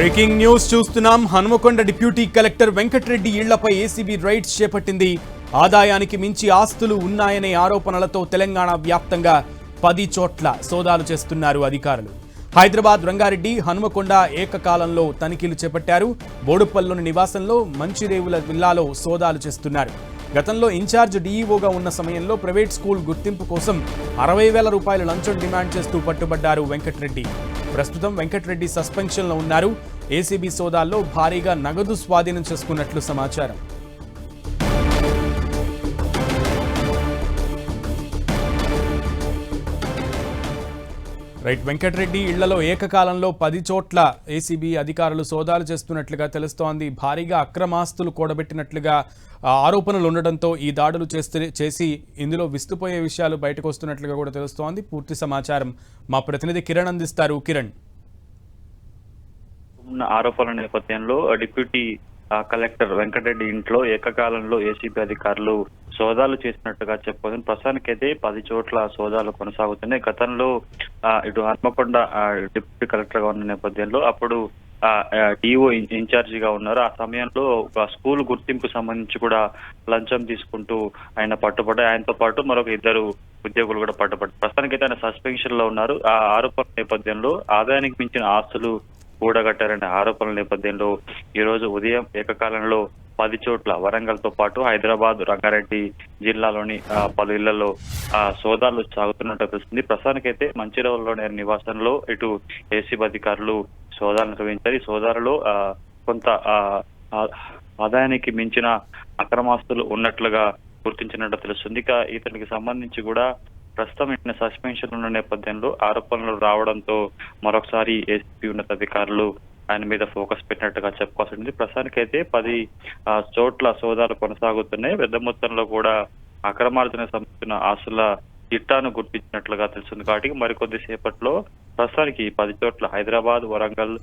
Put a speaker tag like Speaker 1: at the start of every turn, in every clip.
Speaker 1: Breaking news చూస్తున్నాం. Hanumakonda deputy collector Venkatareddy ఇళ్లపై ACB raids చేపట్టింది. ఆదాయానికి మించి ఆస్తులు ఉన్నాయనే ఆరోపణలతో తెలంగాణ వ్యాప్తంగా 10 చోట్ల సోదాలు చేస్తున్నారు అధికారులు. హైదరాబాద్, రంగారెడ్డి, హనుమకొండ ఏకకాలంలో తనిఖీలు చేపట్టారు. బోడుప్పల్లోని నివాసంలో మంచిరేవుల విల్లాలో సోదాలు చేస్తున్నారు. గతంలో ఇన్ఛార్జ్ డీఈఓగా ఉన్న సమయంలో ప్రైవేట్ స్కూల్ గుర్తింపు కోసం 60,000 రూపాయల లంచం డిమాండ్ చేస్తూ పట్టుబడ్డారు వెంకటరెడ్డి. ప్రస్తుతం వెంకటరెడ్డి సస్పెన్షన్లో ఉన్నారు. ఏసీబీ సోదాల్లో భారీగా నగదు స్వాధీనం చేసుకున్నట్లు సమాచారం. రైట్, వెంకటరెడ్డి ఇళ్లలో ఏకకాలంలో 10 చోట్ల ఏసీబీ అధికారులు సోదాలు చేస్తున్నట్లుగా తెలుస్తోంది. భారీగా అక్రమాస్తులు కూడబెట్టినట్లుగా ఆరోపణలు ఉండడంతో ఈ దాడులు చేసి ఇందులో విస్తుపోయే విషయాలు బయటకు వస్తున్నట్లుగా కూడా తెలుస్తోంది. పూర్తి సమాచారం మా ప్రతినిధి కిరణ్ అందిస్తారు. కిరణ్,
Speaker 2: ఆరోపణల నేపథ్యంలో డిప్యూటీ కలెక్టర్ వెంకటరెడ్డి ఇంట్లో ఏకకాలంలో ఏసీబీ అధికారులు సోదాలు చేసినట్టుగా చెప్పుకోవచ్చు. ప్రస్తుతానికైతే 10 చోట్ల సోదాలు కొనసాగుతున్నాయి. గతంలో ఇటు హన్మకొండ డిప్యూటీ కలెక్టర్ గా ఉన్న నేపథ్యంలో అప్పుడు డిఓ ఇన్ఛార్జిగా ఉన్నారు. ఆ సమయంలో ఒక స్కూల్ గుర్తింపు సంబంధించి కూడా లంచం తీసుకుంటూ ఆయన పట్టుబడ్డారు. ఆయనతో పాటు మరొక 2 ఉద్యోగులు కూడా పట్టుబడ్డారు. ప్రస్తుతానికైతే ఆయన సస్పెన్షన్ లో ఉన్నారు. ఆ ఆరోపణల నేపథ్యంలో ఆదాయానికి మించిన ఆస్తులు కూడగట్టారనే ఆరోపణల నేపథ్యంలో ఈ రోజు ఉదయం ఏకకాలంలో 10 చోట్ల వరంగల్ తో పాటు హైదరాబాద్, రంగారెడ్డి జిల్లాలోని పలు ఇళ్లలో సోదాలు సాగుతున్నట్టు తెలుస్తుంది. ప్రస్తుతానికైతే మంచిర్యాలలోని నివాసంలో ఇటు ఏసీబీ అధికారులు సోదాలు నిర్వహించారు. ఈ సోదాలలో కొంత ఆదాయానికి మించిన అక్రమాస్తులు ఉన్నట్లుగా గుర్తించినట్టు తెలుస్తుంది. ఇక ఇతనికి సంబంధించి కూడా ప్రస్తుతం ఇట్లా సస్పెన్షన్ ఉన్న నేపథ్యంలో ఆరోపణలు రావడంతో మరొకసారి ఏసీబీ ఉన్నతాధికారులు ఆయన మీద ఫోకస్ పెట్టినట్టుగా చెప్పుకోవాల్సి ఉంది. ప్రస్తుతానికైతే 10 చోట్ల సోదాలు కొనసాగుతున్నాయి. పెద్ద మొత్తంలో కూడా అక్రమార్జనకు సంబంధించిన ఆస్తుల చిట్టాను గుర్తించినట్లుగా తెలుస్తుంది. కాబట్టి మరికొద్ది సేపట్లో ప్రస్తుతానికి 10 చోట్ల హైదరాబాద్, వరంగల్,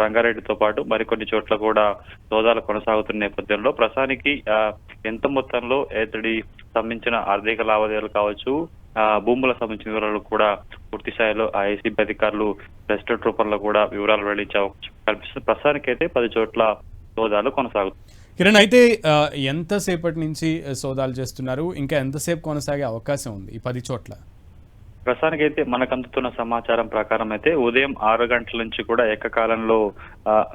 Speaker 2: రంగారెడ్డితో పాటు మరికొన్ని చోట్ల కూడా సోదాలు కొనసాగుతున్న నేపథ్యంలో ప్రస్తుతానికి ఎంత మొత్తంలో ఇతడి సంబంధించిన ఆర్థిక లావాదేవీలు కావచ్చు, భూముల సంబంధించిన వివరాలు కూడా పూర్తి స్థాయిలో ఏసీబీ అధికారులు ప్రెస్ నోట్ రూపంలో కూడా వివరాలు వెల్లడించే అవకాశం కల్పిస్తుంది. ప్రస్తుతానికైతే 10 చోట్ల సోదాలు కొనసాగుతాయి.
Speaker 1: కిరణ్, అయితే ఎంతసేపటి నుంచి సోదాలు చేస్తున్నారు? ఇంకా ఎంతసేపు కొనసాగే అవకాశం ఉంది ఈ 10 చోట్ల?
Speaker 2: ప్రస్తుతానికైతే మనకు అందుతున్న సమాచారం ప్రకారం అయితే ఉదయం 6 గంటల నుంచి కూడా ఏకకాలంలో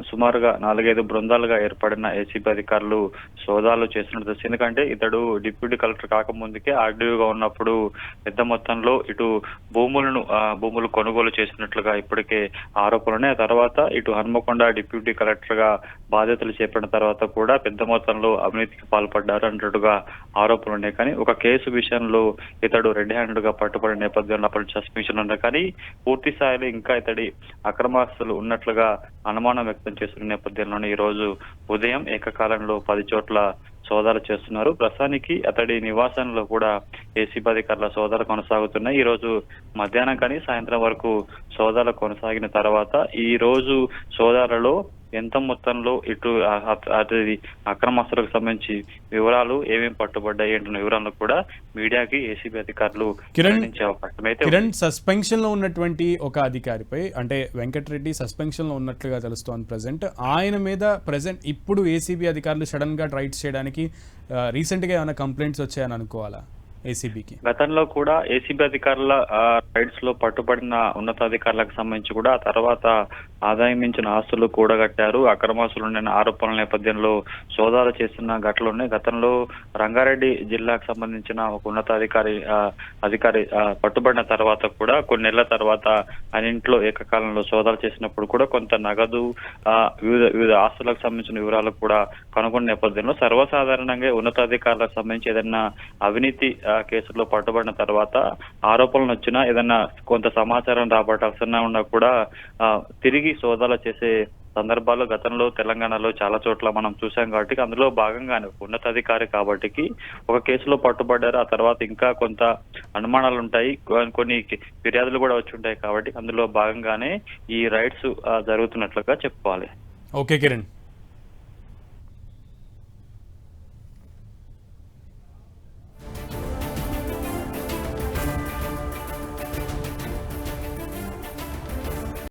Speaker 2: సుమారుగా 4-5 బృందాలుగా ఏర్పడిన ఏసీబీ అధికారులు సోదాలు చేస్తున్నట్టు తెలుస్తుంది. ఎందుకంటే ఇతడు డిప్యూటీ కలెక్టర్ కాకముందుకే ఆర్డీఓగా ఉన్నప్పుడు పెద్ద మొత్తంలో ఇటు భూములు కొనుగోలు చేసినట్లుగా ఇప్పటికే ఆరోపణలు. ఆ తర్వాత ఇటు హన్మకొండ డిప్యూటీ కలెక్టర్ గా బాధ్యతలు చేపట్టిన తర్వాత కూడా పెద్ద మొత్తంలో అవినీతికి పాల్పడ్డారు అన్నట్టుగా ఆరోపణలు ఉన్నాయి. కానీ ఒక కేసు విషయంలో ఇతడు రెడ్ హ్యాండెడ్ గా పట్టుబడిన నేపథ్యంలో అప్పటి సస్పెన్షన్ ఉన్నారు. కానీ పూర్తి స్థాయిలో ఇంకా ఇతడి అక్రమాస్తులు ఉన్నట్లుగా అనుమానం వ్యక్తం చేస్తున్న నేపథ్యంలోనే ఈ రోజు ఉదయం ఏకకాలంలో 10 చోట్ల సోదాలు చేస్తున్నారు. ప్రస్తుతానికి అతడి నివాసంలో కూడా ఏసీబీ అధికారుల సోదాలు కొనసాగుతున్నాయి. ఈ రోజు మధ్యాహ్నం కానీ సాయంత్రం వరకు సోదాలు కొనసాగిన తర్వాత ఈ రోజు సోదాలలో ఎంత మొత్తంలో ఇటు అది అక్రమాస్తులకు సంబంధించి వివరాలు ఏమేమి పట్టుబడ్డాయి అంటున్న వివరాలను కూడా మీడియాకి ఏసీబీ అధికారులు వెల్లడించే అవకాశం అయితే.
Speaker 1: కిరణ్, సస్పెన్షన్ లో ఉన్నటువంటి ఒక అధికారిపై, అంటే వెంకటరెడ్డి సస్పెన్షన్ లో ఉన్నట్లుగా తెలుస్తోంది ప్రెసెంట్. ఆయన మీద ప్రెసెంట్ ఇప్పుడు ఏసీబీ అధికారులు సడన్ గా రైడ్స్ చేయడానికి రీసెంట్ గా ఏమైనా కంప్లైంట్స్ వచ్చాయని అనుకోవాలా ఏసీబీకి?
Speaker 2: గతంలో కూడా ఏసీబీ అధికారుల రైడ్స్ లో పట్టుబడిన ఉన్నతాధికారులకు సంబంధించి కూడా ఆ తర్వాత ఆదాయం మించిన ఆస్తులు కూడగట్టారు, అక్రమాస్తులు ఉన్న ఆరోపణల నేపథ్యంలో సోదాలు చేస్తున్న ఘటనలు ఉన్నాయి. గతంలో రంగారెడ్డి జిల్లాకు సంబంధించిన ఒక ఉన్నతాధికారి పట్టుబడిన తర్వాత కూడా కొన్ని నెలల తర్వాత ఆయన ఇంట్లో ఏకకాలంలో సోదాలు చేసినప్పుడు కూడా కొంత నగదు, వివిధ ఆస్తులకు సంబంధించిన వివరాలు కూడా కనుగొన్న నేపథ్యంలో సర్వసాధారణంగా ఉన్నతాధికారులకు సంబంధించి ఏదైనా అవినీతి కేసులో పట్టుబడిన తర్వాత ఆరోపణలు వచ్చినా ఏదన్నా కొంత సమాచారం రాబట్టాల్సిన ఉన్నా కూడా తిరిగి సోదాలు చేసే సందర్భాలు గతంలో తెలంగాణలో చాలా చోట్ల మనం చూసాం. కాబట్టి అందులో భాగంగానే ఉన్నతాధికారి కాబట్టి ఒక కేసులో పట్టుబడ్డారు. ఆ తర్వాత ఇంకా కొంత అనుమానాలు ఉంటాయి, కొన్ని ఫిర్యాదులు కూడా వచ్చి ఉంటాయి. కాబట్టి అందులో భాగంగానే ఈ రైడ్స్ జరుగుతున్నట్లుగా చెప్పుకోవాలి.
Speaker 1: ఓకే కిరణ్.